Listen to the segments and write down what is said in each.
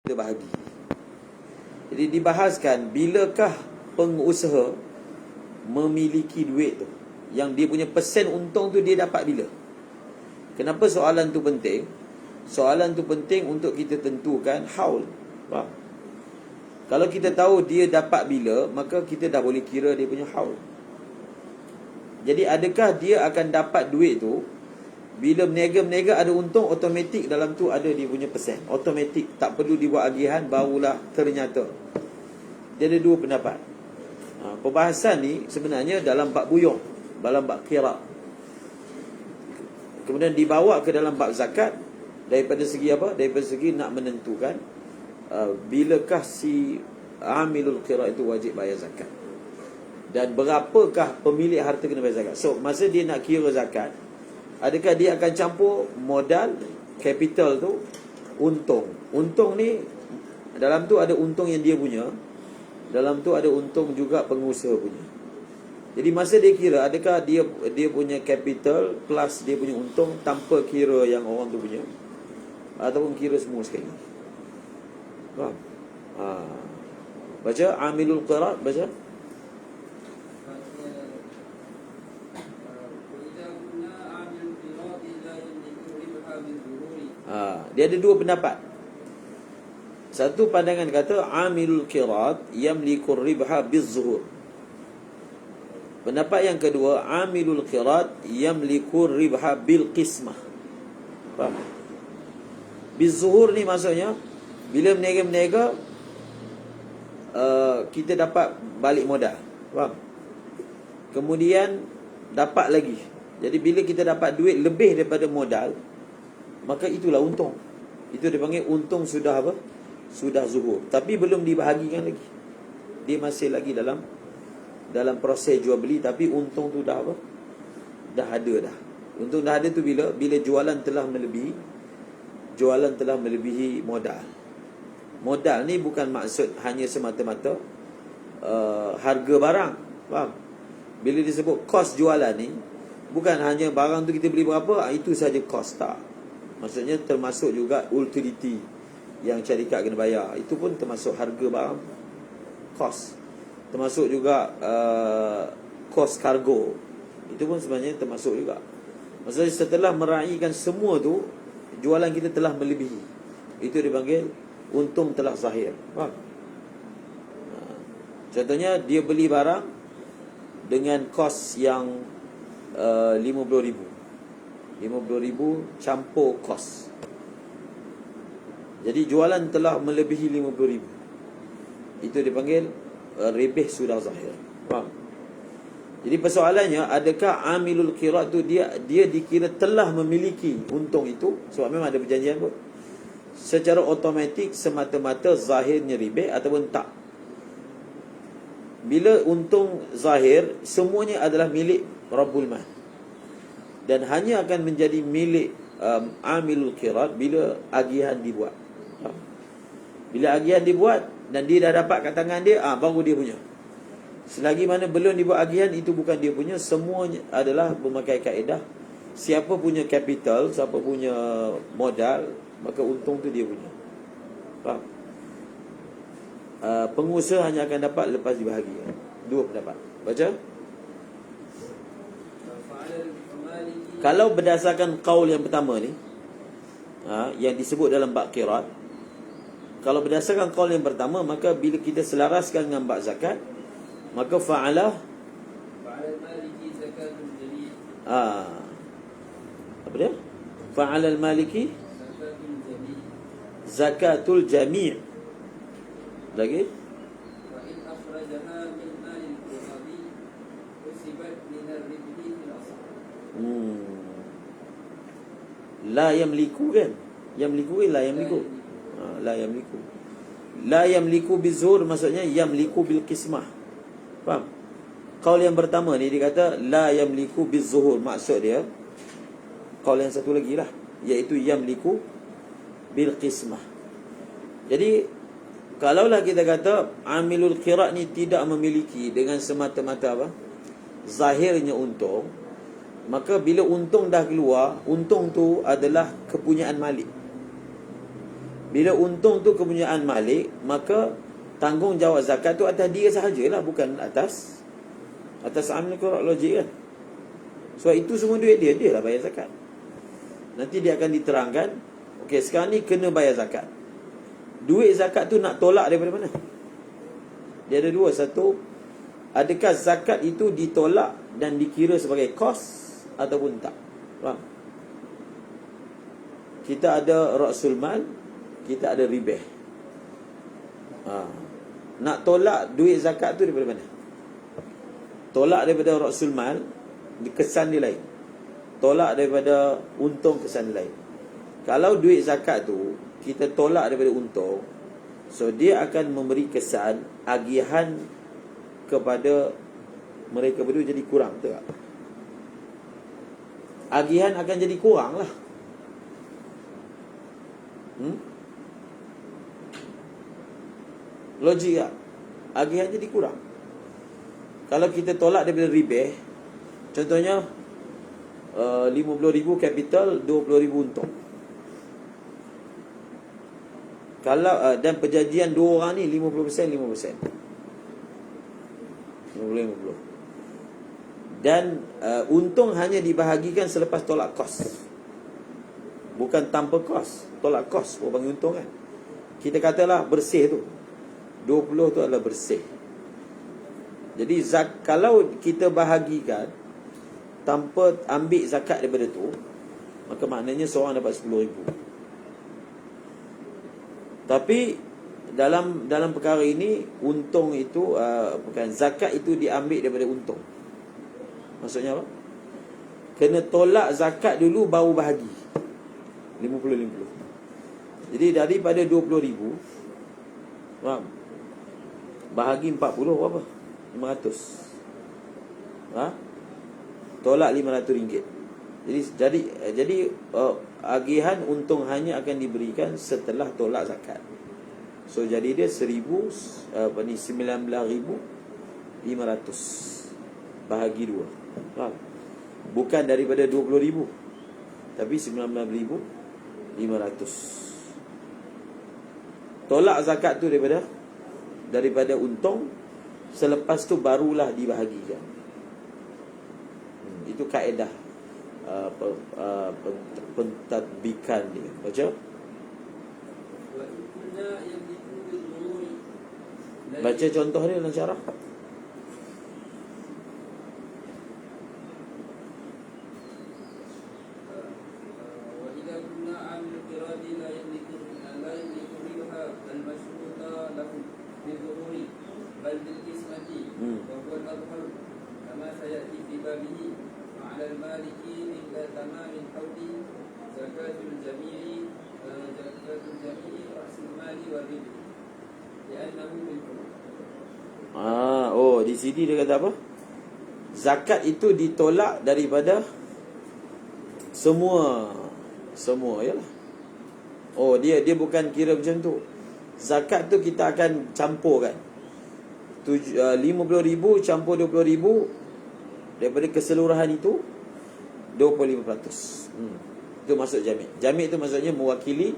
kita bahagi. Jadi dibahaskan bilakah pengusaha memiliki duit tu, yang dia punya persen untung tu dia dapat bila. Kenapa soalan tu penting? Soalan tu penting untuk kita tentukan haul. Faham? Kalau kita tahu dia dapat bila, maka kita dah boleh kira dia punya haul. Jadi adakah dia akan dapat duit tu bila berniaga-berniaga ada untung, automatik dalam tu ada dia punya persen. Automatik, tak perlu dibuat agihan, barulah ternyata. Dia ada dua pendapat. Perbahasan ni sebenarnya dalam bab buyung, dalam bab qira'. Kemudian dibawa ke dalam bab zakat. Daripada segi apa? Daripada segi nak menentukan bilakah si amilul qira' itu wajib bayar zakat, dan berapakah pemilik harta kena bayar zakat. So masa dia nak kira zakat, adakah dia akan campur modal, capital tu, untung. Untung ni dalam tu ada untung yang dia punya, dalam tu ada untung juga pengusaha punya. Jadi masa dia kira, adakah dia punya capital plus dia punya untung tanpa kira yang orang tu punya, ataupun kira semua sekali. Faham? Baca amilul qira', baca. Dia ada dua pendapat. Satu pandangan kata amilul qirat yamlikur ribha bizzuhur. Pendapat yang kedua, amilul qirat yamlikur ribha bil qismah. Faham? Bizzuhur ni maksudnya bila berniaga-berniaga kita dapat balik modal. Faham? Kemudian dapat lagi. Jadi bila kita dapat duit lebih daripada modal, maka itulah untung. Itu dipanggil untung sudah apa? Sudah zuhur. Tapi belum dibahagikan lagi. Dia masih lagi dalam proses jual beli, tapi untung tu dah apa? Dah ada dah. Untung dah ada tu bila jualan telah melebihi modal. Modal ni bukan maksud hanya semata-mata harga barang. Faham? Bila disebut kos jualan ni, bukan hanya barang tu kita beli berapa, itu saja kos, tak. Maksudnya termasuk juga utility yang syarikat kena bayar. Itu pun termasuk harga barang, kos. Termasuk juga kos kargo. Itu pun sebenarnya termasuk juga. Maksudnya setelah meraihkan semua tu, jualan kita telah melebihi. Itu dipanggil untung telah zahir. Faham? Contohnya dia beli barang dengan kos yang 50,000. 50,000 campur kos. Jadi jualan telah melebihi 50,000. Itu dipanggil ribih sudah zahir. Faham? Jadi persoalannya, adakah amilul qirat tu dia dikira telah memiliki untung itu, sebab memang ada perjanjian pun, secara automatik semata-mata zahirnya ribih ataupun tak. Bila untung zahir, semuanya adalah milik Rabbul Mal, dan hanya akan menjadi milik amilul qirat bila agihan dibuat. Bila agihan dibuat dan dia dah dapat kat tangan dia, baru dia punya. Selagi mana belum dibuat agihan, itu bukan dia punya. Semuanya adalah memakai kaedah, siapa punya capital, siapa punya modal, maka untung tu dia punya. Faham? Pengusaha hanya akan dapat lepas dibahagi. Dua pendapat. Baca. Kalau berdasarkan qaul yang pertama ni, yang disebut dalam bab qirat, kalau berdasarkan qaul yang pertama, maka bila kita selaraskan dengan bab zakat, maka fa'ala maliki zakatul jami'. Apa dia? Fa'ala al-maliki zakatul jami'. Lagi? Wa in akhrajaha min malil qurabi usibat min ar-ribhi fil asl. La yamliku kan? Yamliku la yamliku. La yamliku. La yamliku bizur, maksudnya yamliku bil qismah. Faham? Qaul yang pertama ni dia kata la yamliku bizzuhur, maksud dia qaul yang satu lagi lah, iaitu yamliku bil qismah. Jadi kalaulah kita kata amilul qirat ni tidak memiliki dengan semata-mata apa? Zahirnya untung, maka bila untung dah keluar, untung tu adalah kepunyaan malik. Bila untung tu kepunyaan Malik, maka tanggungjawab zakat tu atas dia sahajalah, bukan atas amil qura, logik kan. Sebab itu semua duit dia lah bayar zakat. Nanti dia akan diterangkan, okey, sekarang ni kena bayar zakat. Duit zakat tu nak tolak daripada mana? Dia ada dua. Satu, adakah zakat itu ditolak dan dikira sebagai kos ataupun tak? Faham? Kita ada Ra'sul Mal, kita ada ribah. Nak tolak duit zakat tu daripada mana? Tolak daripada Ra'sul Mal, kesan dia lain. Tolak daripada untung, kesan dia lain. Kalau duit zakat tu kita tolak daripada untung, so dia akan memberi kesan agihan kepada mereka berdua jadi kurang, betul tak? Agihan akan jadi kurang lah. Logik tak? Agihan jadi kurang. Kalau kita tolak daripada ribah, contohnya 50,000 capital, 20,000 untung. Kalau dan perjanjian dua orang ni 50%, 50%. 50-50. Dan untung hanya dibahagikan selepas tolak kos. Bukan tanpa kos. Tolak kos baru panggil untung kan. Kita katalah bersih tu, 20 tu adalah bersih. Jadi kalau kita bahagikan tanpa ambil zakat daripada tu, maka maknanya seorang dapat 10,000. Tapi dalam perkara ini, untung itu bukan, zakat itu diambil daripada untung. Maksudnya apa? Kena tolak zakat dulu baru bahagi 50-50. Jadi daripada 20,000, faham? Bahagi 40 berapa? 500. Tolak RM500. Jadi agihan untung hanya akan diberikan setelah tolak zakat. So jadi dia 19,500 bahagi 2. Faham? Bukan daripada 20,000, tapi 19,500. Tolak zakat tu daripada untung, selepas tu barulah dibahagikan. Itu kaedah pentadbikan dia. Baca. Baca contoh dia dalam syarah. Di sini dia kata apa? Zakat itu ditolak daripada semua yalah. Dia bukan kira macam tu. Zakat tu kita akan campurkan. 50,000 campur 20,000, daripada keseluruhan itu 25%. Itu maksud jami'. Jami' itu maksudnya mewakili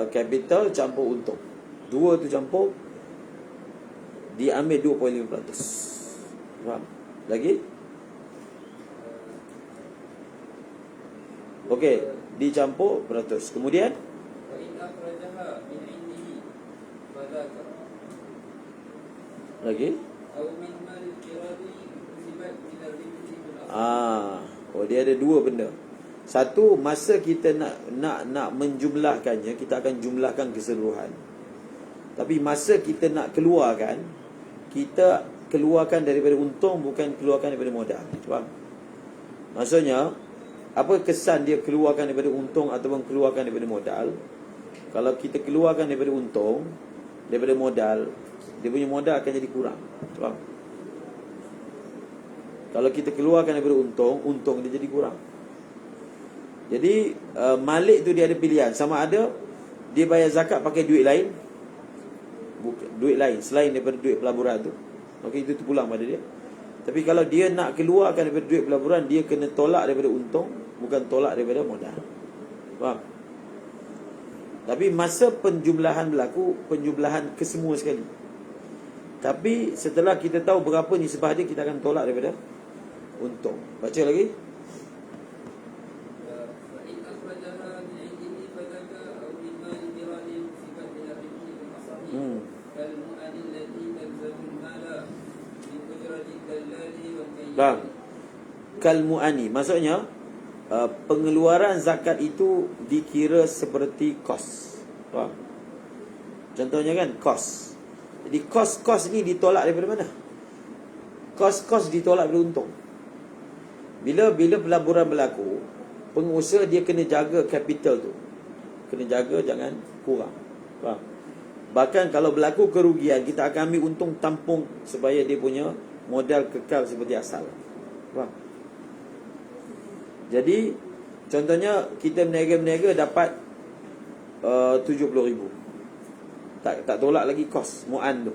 capital campur untung. Dua tu campur, diambil 25%. Faham? Lagi? Okey, dicampur beratus. Kemudian lagi? Dia ada dua benda. Satu, masa kita nak menjumlahkannya, kita akan jumlahkan keseluruhan. Tapi masa kita nak keluarkan, kita keluarkan daripada untung, bukan keluarkan daripada modal. Faham? Maksudnya, apa kesan dia keluarkan daripada untung ataupun keluarkan daripada modal? Kalau kita keluarkan daripada untung, daripada modal, dia punya modal akan jadi kurang. Faham? Kalau kita keluarkan daripada untung dia jadi kurang. Jadi Malik tu dia ada pilihan, sama ada dia bayar zakat pakai duit lain, duit lain selain daripada duit pelaburan tu, maka itu terpulang pada dia. Tapi kalau dia nak keluarkan daripada duit pelaburan, dia kena tolak daripada untung, bukan tolak daripada modal. Faham? Tapi masa penjumlahan berlaku, penjumlahan kesemua sekali. Tapi setelah kita tahu berapa nisbah dia, kita akan tolak daripada untung. Baca lagi. Bang, kalmu'ani, maksudnya pengeluaran zakat itu dikira seperti kos. Faham? Contohnya kan kos. Jadi kos-kos ni ditolak daripada mana? Kos-kos ditolak daripada untung. Bila pelaburan berlaku, pengusaha dia kena jaga capital tu. Kena jaga jangan kurang. Faham? Bahkan kalau berlaku kerugian, kita akan ambil untung tampung supaya dia punya modal kekal seperti asal. Faham? Jadi contohnya kita berniaga dapat 70,000. Tak tolak lagi kos mu'an tu.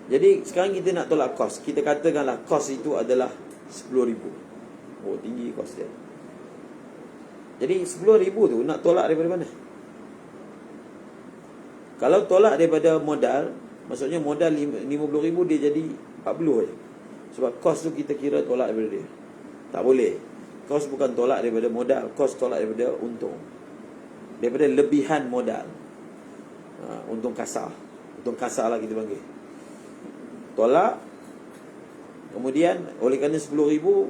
Jadi sekarang kita nak tolak kos. Kita katakanlah kos itu adalah 10,000. Oh, tinggi kos dia. Jadi 10,000 tu nak tolak daripada mana? Kalau tolak daripada modal, maksudnya modal 50,000 dia jadi 40 je. Sebab kos tu kita kira tolak daripada dia. Tak boleh. Kos bukan tolak daripada modal, kos tolak daripada untung. Daripada lebihan modal. Untung kasar. Untung kasar lah kita panggil. Tolak. Kemudian oleh kerana 10,000,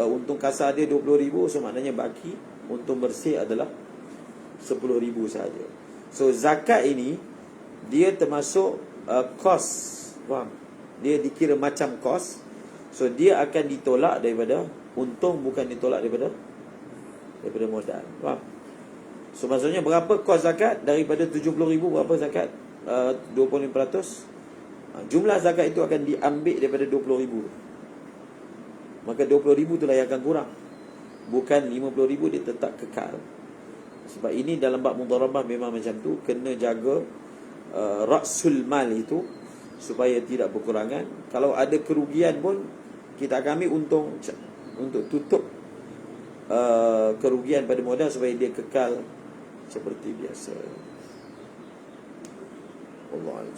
untung kasar dia 20,000, so maknanya baki untung bersih adalah 10,000 sahaja. So zakat ini dia termasuk kos. Faham? Dia dikira macam kos. So dia akan ditolak daripada untung, bukan ditolak daripada modal. Faham? So maksudnya berapa kos zakat? Daripada 70,000 berapa zakat? 25%. Jumlah zakat itu akan diambil daripada 20,000. Maka 20,000 itulah yang akan kurang. Bukan 50,000 dia tetap kekal. Sebab ini dalam bab mudharabah memang macam tu. Kena jaga ra'sul mal itu supaya tidak berkurangan. Kalau ada kerugian pun kita akan ambil untung untuk tutup kerugian pada modal supaya dia kekal seperti biasa. Wallahu a'lam.